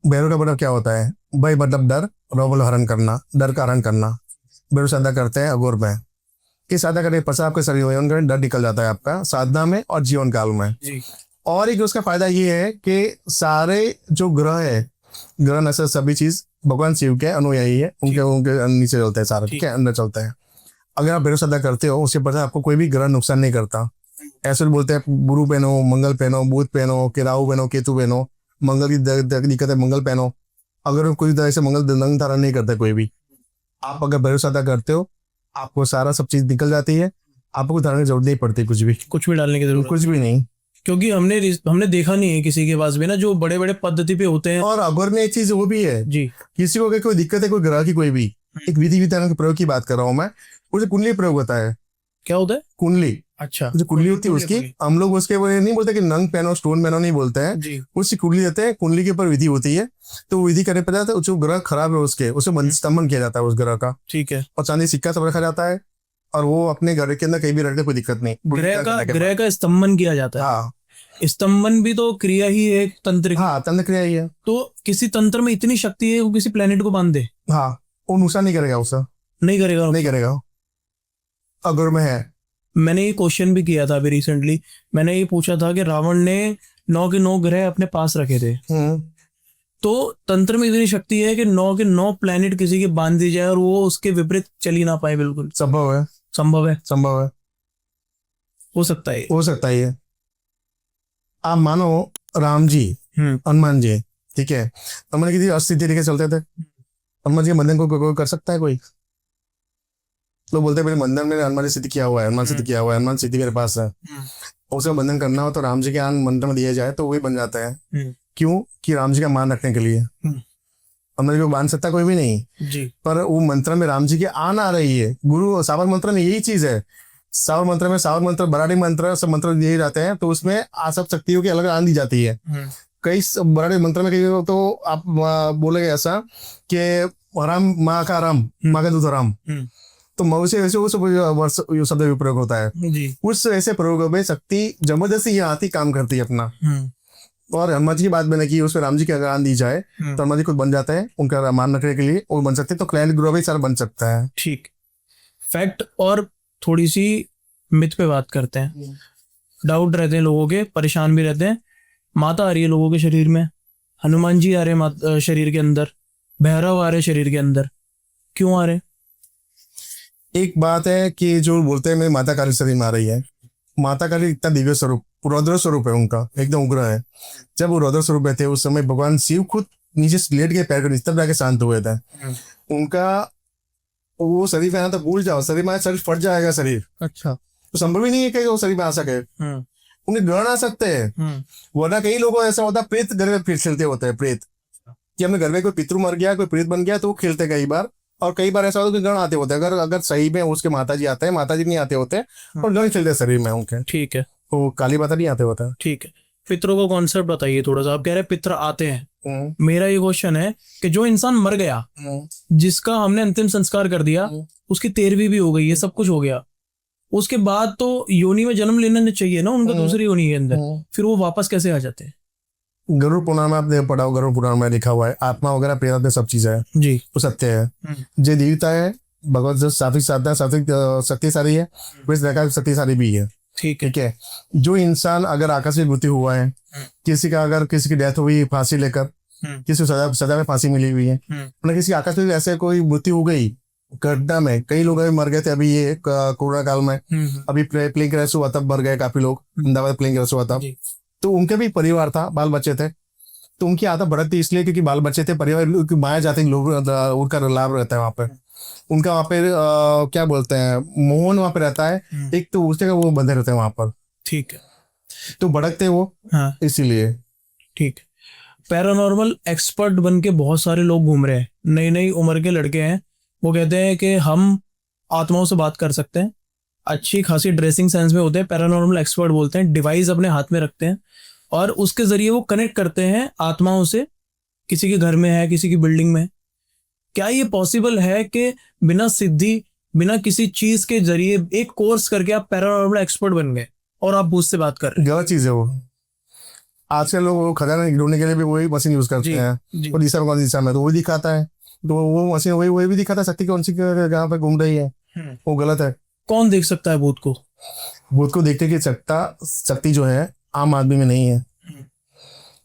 भैरव का मतलब क्या होता है? भय मतलब डर, रव मतलब हरण करना, डर का हरण करना। भैरव साधना करते हैं अघोर में। ये साधना करने के पश्चात आपके शरीर डर निकल जाता है आपका साधना में और जीवन काल में। जी। और एक उसका फायदा ये है कि सारे जो ग्रह है, ग्रह नक्षत्र सभी चीज भगवान शिव के अनुयायी है, उनके उनके नीचे चलते हैं सारे, ठीक है, अंदर चलता है। अगर आप भैरव साधना करते हो उसके पश्चात आपको कोई भी ग्रह नुकसान नहीं करता। ऐसे बोलते हैं गुरु पहनो, मंगल पहनो, बुध पहनो, कि राहु पहनो, केतु पहनो। मंगल की दिक्कत है, मंगल पहनो। अगर कोई तरह से मंगल रंग धारण नहीं करता कोई भी, आप अगर भैरव साधना करते हो आपको सारा सब चीज निकल जाती है। आपको धारण की जरूरत नहीं पड़ती, कुछ भी डालने की जरूरत, कुछ भी नहीं। क्योंकि हमने देखा नहीं है किसी के पास भी ना जो बड़े बड़े पद्धति पे होते हैं। और अघोर में एक चीज वो भी है जी, किसी को अगर कोई दिक्कत है, कोई ग्रह की कोई भी, एक विधि विधान के प्रयोग की बात कर रहा हूँ मैं, उसे कुंडली प्रयोग होता है। क्या होता है? कुंडली। अच्छा, जो कुंडली होती है उसकी, हम लोग उसके वो नहीं बोलते कि नंग पहनो, स्टोन पहनो, नहीं बोलते हैं जी। उसकी कुंडली देते हैं। कुंडली के ऊपर विधि होती है, तो विधि करने पर जाता है जो ग्रह खराब है उसके, उसे स्तंभन किया जाता है उस ग्रह का, ठीक है। और चांदी सिक्का सब रखा जाता है, और वो अपने घर के अंदर कहीं भी रखते कोई दिक्कत नहीं। ग्रह का स्तंभन किया जाता है। हाँ, स्तंभन भी तो क्रिया ही है एक तंत्र की। हाँ, तंत्र क्रिया ही है। तो किसी तंत्र में इतनी शक्ति है वो किसी प्लेनेट को बांध दे? हाँ, वो नुकसान नहीं करेगा, उसे नहीं करेगा, नहीं करेगा। अगर में है, मैंने ये क्वेश्चन भी किया था अभी रिसेंटली। मैंने ये पूछा था कि रावण ने 9 के 9 ग्रह अपने पास रखे थे, तो तंत्र में इतनी शक्ति है कि 9 के 9 प्लेनेट किसी के बांध दी जाए और वो उसके विपरीत चल ही ना पाए। बिल्कुल संभव है, संभव है, संभव है, हो सकता है, हो सकता है। आप मानो राम जी, हनुमान जी, ठीक है, हनुमान की 80 तरीके चलते थे। हनुमान जी के मंदिर को कोई कर सकता है? कोई लोग बोलते हैं मेरे मंदिर में हनुमान सिद्धि किया हुआ है, हनुमान सिद्धि किया हुआ है, हनुमान सिद्धि मेरे पास है। उसे बंधन करना हो तो राम जी के आन मंत्र में दिया जाए तो वही बन जाता है। क्यों? कि राम जी का मान रखने के लिए। हनुमान जी को बांध सकता कोई भी नहीं जी। पर वो मंत्र में राम जी की आन आ रही है। गुरु सावर मंत्र में यही चीज है। सावर मंत्र में, सावर मंत्र, बराड़ी मंत्र, सब मंत्र दिए जाते हैं, तो उसमें आ सब शक्तियों की अलग आन दी जाती है। कई बराड़ी मंत्र में कई तो आप बोलेंगे ऐसा कि राम माँ का राम, माँ का दूध राम, तो मौसे वैसे उस शब्द भी प्रयोग होता है जी। उस ऐसे प्रयोग में शक्ति जबरदस्ती यहाँ आती काम करती है अपना। और हनुमान जी की बात मैंने की, उसमें राम जी की अगर आन दी जाए तो हनुमान जी खुद बन जाता है, उनका मान रखने के लिए वो बन सकते हैं, तो क्लैन ग्रो भी सारा बन सकता है। ठीक, फैक्ट और थोड़ी सी मिथ पे बात करते हैं। डाउट रहते हैं लोगों के, परेशान भी रहते हैं। माता आ रही है लोगों के शरीर में, हनुमान जी आ रहे शरीर के अंदर, भैरव आ रहे शरीर के अंदर, क्यों आ रहे? एक बात है कि जो बोलते हैं मेरी माता काली शरीर में आ रही है, माता काली इतना दिव्य स्वरूप, रौद्र स्वरूप है उनका, एकदम उग्र है। जब वो रौद्र स्वरूप में थे उस समय भगवान शिव खुद नीचे लेट के पैर के नीचे तब जाके शांत हुए थे। उनका वो शरीर में आना तो भूल जाओ, शरीर में शरीर फट जाएगा शरीर। अच्छा, तो संभव ही नहीं है कि वो शरीर में आ सके। उन्हें ग्रहण आ सकते हैं, वरना कई लोगों ऐसा होता है प्रेत घर में फिर खेलते होते हैं। प्रेत कि हमने घर में कोई पितृ मर गया, कोई प्रेत बन गया तो वो खेलते कई बार, और कई बार ऐसा होता है कि गण आते होते हैं। अगर सही में उसके माता जी आते हैं, माता जी नहीं आते होते और गण खेलते शरीर में उनके, ठीक है, तो काली माता नहीं आते होता। ठीक है, पितरों का कॉन्सेप्ट बताइए थोड़ा सा। आप कह रहे हैं पितर आते हैं, मेरा ये क्वेश्चन है कि जो इंसान मर गया, जिसका हमने अंतिम संस्कार कर दिया, उसकी 13वीं भी हो गई, ये सब कुछ हो गया, उसके बाद तो योनि में जन्म लेना चाहिए ना उनका, दूसरी योनि के अंदर, फिर वो वापस कैसे आ जाते हैं? गरुड़ पुराण में आपने पढ़ा हो, गरुड़ पुराण में लिखा हुआ है आत्मा वगैरह प्रेत में सब चीज है जी, वो सत्य है। जो देवता है भगवत जो सात्विक साधना सात्विक शक्तिशाली है, वैसे शक्तिशाली भी है। ठीक है, जो इंसान अगर आकस्मिक मृत्यु हुआ है, किसी का अगर किसी की डेथ हुई फांसी लेकर, किसी को सजा में फांसी मिली हुई है, मतलब किसी आकस्मिक ऐसे कोई मृत्यु हो गई घटना में, कई लोग अभी मर गए थे अभी ये कोरोना काल में, अभी प्लेन क्रैश हुआ तब मर गए काफी लोग, अहमदाबाद प्लेन क्रैश हुआ था, तो उनके भी परिवार था, बाल बच्चे थे, तो उनकी आदत बढ़ती इसलिए क्योंकि बाल बच्चे थे, परिवार माया जाते लोग, उनका लाभ रहता है वहां पे, उनका वहां पे क्या बोलते हैं मोहन वहां पे रहता है, एक तो उससे का वो बंधे रहते हैं वहां पर। ठीक है, तो भड़कते वो, हाँ, इसीलिए। ठीक, पैरानॉर्मल एक्सपर्ट बन के बहुत सारे लोग घूम रहे हैं, नई नई उम्र के लड़के हैं, वो कहते हैं कि हम आत्माओं से बात कर सकते हैं, अच्छी खासी ड्रेसिंग सेंस में होते हैं, पैरानॉर्मल एक्सपर्ट बोलते हैं, डिवाइस अपने हाथ में रखते हैं और उसके जरिए वो कनेक्ट करते हैं आत्माओं से, किसी के घर में है, किसी की बिल्डिंग में। क्या ये पॉसिबल है कि बिना सिद्धि, बिना किसी चीज के जरिए एक कोर्स करके आप पैरानॉर्मल एक्सपर्ट बन गए और आप भूत से बात कर रहे गलत चीज है वो। आजकल लोग वो खजाना ढूंढने के लिए भी वही मशीन यूज करते जी, हैं, जी। और दिशा कौन सी दिशा में तो वही दिखाता है, तो वो मशीन वही भी दिखाता है शक्ति कौन सी जहाँ पे घूम रही है। हैं? वो गलत है। कौन देख सकता है भूत को? भूत को देखने की शक्ति जो है आम आदमी में नहीं है।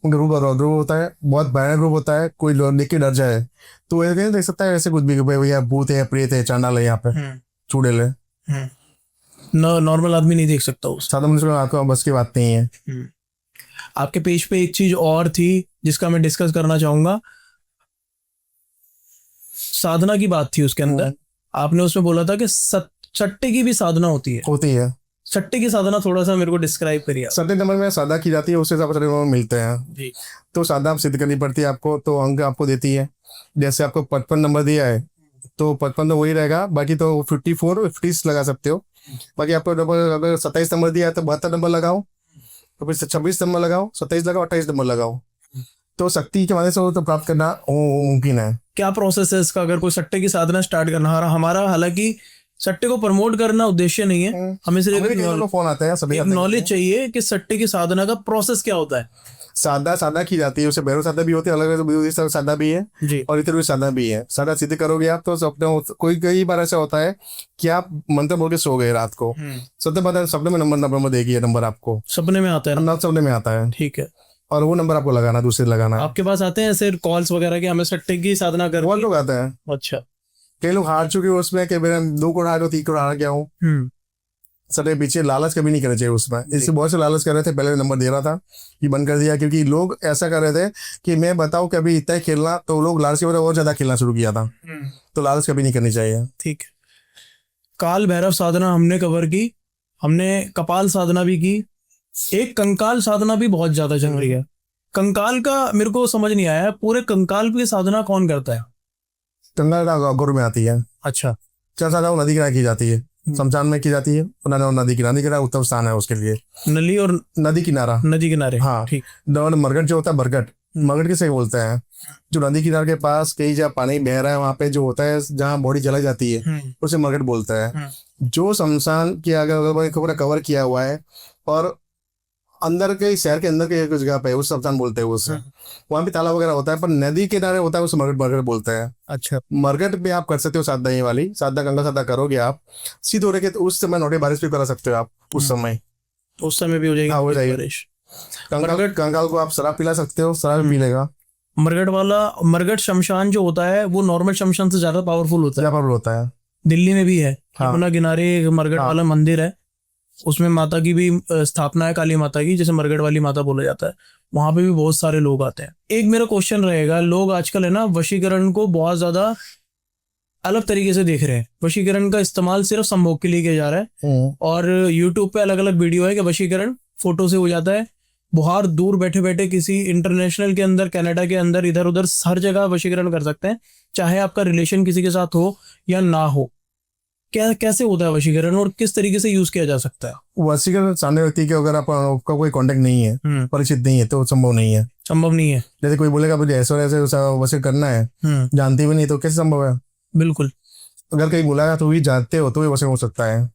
उनका रूप रौद्र होता है, बहुत भयानक रूप होता है, कोई लोग देख के डर जाए तो वो नहीं देख सकता है ऐसे कुछ भी कि भाई भैया भूत है, प्रेत है, चांडाल है, यहाँ पे चुड़ैल है। नॉर्मल आदमी नहीं देख सकता उस। साधारण मनुष्य को आपको बस की बात नहीं है। आपके पेज पे एक चीज और थी जिसका मैं डिस्कस करना चाहूंगा, साधना की बात थी उसके अंदर। आपने उसमें बोला था कि सट्टे की भी साधना होती है। सट्टे की साधना थोड़ा सा मेरे को डिस्क्राइब करिए। सट्टे नंबर में साधा की जाती है, उससे हिसाब से नंबर मिलते हैं जी। तो साधा आप सिद्ध करनी पड़ती है आपको, तो अंक आपको देती है। जैसे आपको 55 नंबर दिया है तो 55 तो वही रहेगा, बाकी तो 54 50 लगा सकते हो। बाकी आपको नंबर अगर 27 नंबर दिया है तो 72 नंबर लगाओ, तो फिर 26 नंबर लगाओ, 27 लगाओ, 28 नंबर लगाओ। तो शक्ति के माध्यम से वो तो प्राप्त करना मुमकिन है। क्या प्रोसेस है इसका? अगर कोई सट्टे की साधना स्टार्ट करना, हमारा हालांकि सट्टे को प्रमोट करना उद्देश्य नहीं है, हमें सिर्फ फोन आता है, सभी नॉलेज चाहिए कि सट्टे की साधना का प्रोसेस क्या होता है। साधा की जाती है, उसे भैरव साधा भी होती है, अलग अलग साधा भी है जी। और इतर भी साधा भी है। साधा सिद्ध करोगे आप तो अपने कोई कई बार ऐसा होता है कि आप मंत्र बोल के सो गए रात को, सपने में नंबर देगी नंबर आपको, सपने में आता है, सपने में आता है, ठीक है, और वो नंबर आपको लगाना, दूसरे लगाना है। आपके पास आते हैं ऐसे कॉल्स वगैरह कि हमें सट्टे की साधना कर? बहुत लोग आते हैं। अच्छा। कई लोग हार चुके हैं उसमें कि मेरा 2 करोड़ हार 3 करोड़ हार गया हूँ। सर पीछे लालच कभी नहीं करना चाहिए उसमें। इससे बहुत से लालच कर रहे थे, पहले नंबर दे रहा था, ये बंद कर दिया क्योंकि लोग ऐसा कर रहे थे कि मैं बताऊं कि अभी इतना ही खेलना, तो लोग लालच की वजह और ज्यादा खेलना शुरू किया था। तो लालच कभी नहीं करनी चाहिए। ठीक है। काल भैरव साधना हमने कवर की, हमने कपाल साधना भी की, एक कंकाल साधना भी बहुत ज्यादा चल रही है। कंकाल का मेरे को समझ नहीं आया, पूरे कंकाल की साधना कौन करता है? कंकाल गुरु में आती है। अच्छा। चल साधा नदी किनारे की जाती है, शमशान में की जाती है, नदी किनारा उत्तम स्थान है उसके लिए। नली और नदी किनारा, नदी किनारे, हाँ ठीक। मरगट जो होता है, मरगट किसे बोलते हैं? जो नदी किनारे के पास कहीं जहाँ पानी बह रहा है वहां पे जो होता है, जहाँ बॉडी जला जाती है, उसे मरगट बोलते हैं। जो शमशान के अगर पूरा कवर किया हुआ है और अंदर के शहर के अंदर के जगह पे उस शमशान बोलते हैं उसे, वहां भी तालाब वगैरह होता है, पर नदी किनारे होता है उसे मरगट बोलते हैं। अच्छा। मरगट पे आप कर सकते हो साधा, ये वाली साधा गंगा साधा करोगे आप सीध हो रहे तो उस समय नोटे बारिश भी करा सकते हो आप। उस समय भी हो जाएगी, हो जाएगी बारिश। कंकाल को आप शराब पिला सकते हो, शराब पी लेगा। मरगट शमशान जो होता है वो नॉर्मल शमशान से ज्यादा पावरफुल होता है। दिल्ली में भी है, यमुना किनारे मरगट वाला मंदिर है, उसमें माता की भी स्थापना है, काली माता की, जैसे मरगट वाली माता बोला जाता है। वहां पे भी बहुत सारे लोग आते हैं। एक मेरा क्वेश्चन रहेगा, लोग आजकल है ना वशीकरण को बहुत ज्यादा अलग तरीके से देख रहे हैं। वशीकरण का इस्तेमाल सिर्फ संभोग के लिए किया जा रहा है और यूट्यूब पे अलग अलग वीडियो है कि वशीकरण फोटो से हो जाता है। बाहर दूर बैठे बैठे किसी इंटरनेशनल के अंदर, कनाडा के अंदर, इधर उधर हर जगह वशीकरण कर सकते हैं, चाहे आपका रिलेशन किसी के साथ हो या ना हो। कैसे होता है वशीकरण और किस तरीके से यूज किया जा सकता है? वशीकरण सामने व्यक्ति के अगर आपका कोई कांटेक्ट नहीं है, परिचित नहीं है, तो संभव नहीं है। जैसे कोई बोलेगा मुझे ऐसे वशीकरण करना है, जानते भी नहीं, तो कैसे संभव है? बिल्कुल। अगर कहीं बुलाया तो भी जानते हो तो भी वशीकरण हो सकता है।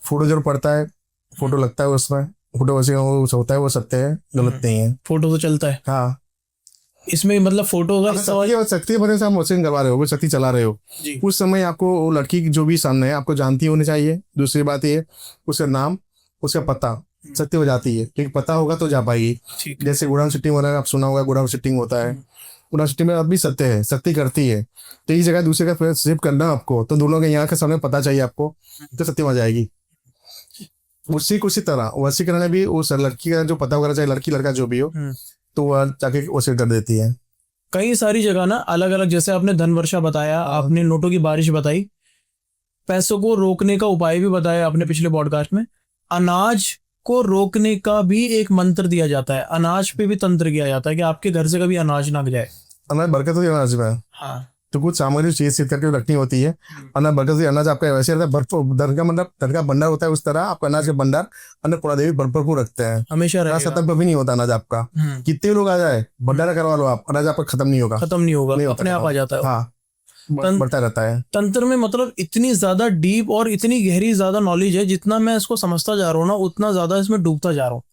फोटो जरूर पड़ता है, फोटो लगता है उसमें, फोटो वशीकरण होता है, वो सत्य है, गलत नहीं है। फोटो तो चलता है, हाँ। इसमें मतलब फोटो का शक्ति वजह से आप वशीकरण करवा रहे हो, शक्ति चला रहे हो, उस समय आपको वो लड़की जो भी सामने है आपको जानती होनी चाहिए। दूसरी बात ये, उसका नाम, उसका पता सत्य हो जाती है, लेकिन पता होगा तो जा पाएगी। जैसे गुड़ाम सिटिंग वगैरह आप सुना होगा, गुड़ाम सिटिंग होता है, गुड़ाम सिटिंग में अभी सत्य है, शक्ति करती है, तो इस जगह दूसरे का शिफ्ट करना आपको, तो दोनों के यहाँ के सामने पता चाहिए आपको, तो सत्य हो जाएगी। उसी तरह वशीकरण में भी उस लड़की का जो पता वगैरह चाहिए, लड़की लड़का जो भी हो, तो वह जाके वशीकरण कर देती है। कई सारी जगह ना अलग अलग, जैसे आपने धन वर्षा बताया, आपने नोटों की बारिश बताई, पैसों को रोकने का उपाय भी बताया आपने पिछले पॉडकास्ट में। अनाज को रोकने का भी एक मंत्र दिया जाता है, अनाज पे भी तंत्र किया जाता है कि आपके घर से कभी अनाज ना जाए। अनाज बरकत होती है अनाज में, हाँ। तो कुछ सामग्री चीज सीध करके रखनी होती है। अनाज बरकत से अनाज आपका वैसे रहता है बर्फ दरगाह मतलब दरगाह भंडार होता है उस तरह आपका अनाज का भंडार अन्नपूर्णा देवी भरपूर रखते हैं। हमेशा रात रहेगा, खत्म कभी नहीं होता अनाज आपका, कितने लोग आ जाए भंडारा करवा लो आप, अनाज आपका खत्म नहीं होगा, खत्म नहीं होगा, नहीं होता अपने आप खत्म। आ जाता है। हाँ तन- बढ़ता रहता है। तंत्र में मतलब इतनी ज्यादा डीप और इतनी गहरी ज्यादा नॉलेज है, जितना मैं इसको समझता जा रहा हूँ ना उतना ज्यादा इसमें डूबता जा रहा हूँ।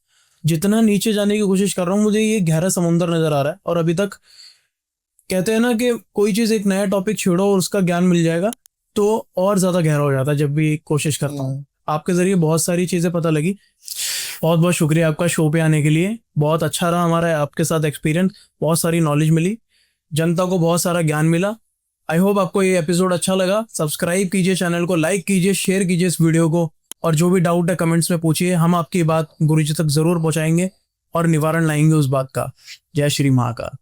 जितना नीचे जाने की कोशिश कर रहा हूँ मुझे ये गहरा समुंदर नजर आ रहा है। और अभी तक कहते हैं ना कि कोई चीज एक नया टॉपिक छेड़ो और उसका ज्ञान मिल जाएगा तो और ज्यादा गहरा हो जाता है जब भी कोशिश करता हूँ। आपके जरिए बहुत सारी चीजें पता लगी। बहुत बहुत शुक्रिया आपका शो पे आने के लिए। बहुत अच्छा रहा हमारा आपके साथ एक्सपीरियंस, बहुत सारी नॉलेज मिली, जनता को बहुत सारा ज्ञान मिला। आई होप आपको ये एपिसोड अच्छा लगा। सब्सक्राइब कीजिए चैनल को, लाइक कीजिए, शेयर कीजिए इस वीडियो को, और जो भी डाउट है कमेंट्स में पूछिए। हम आपकी बात गुरुजी तक जरूर पहुंचाएंगे और निवारण लाएंगे उस बात का। जय श्री महाकाल।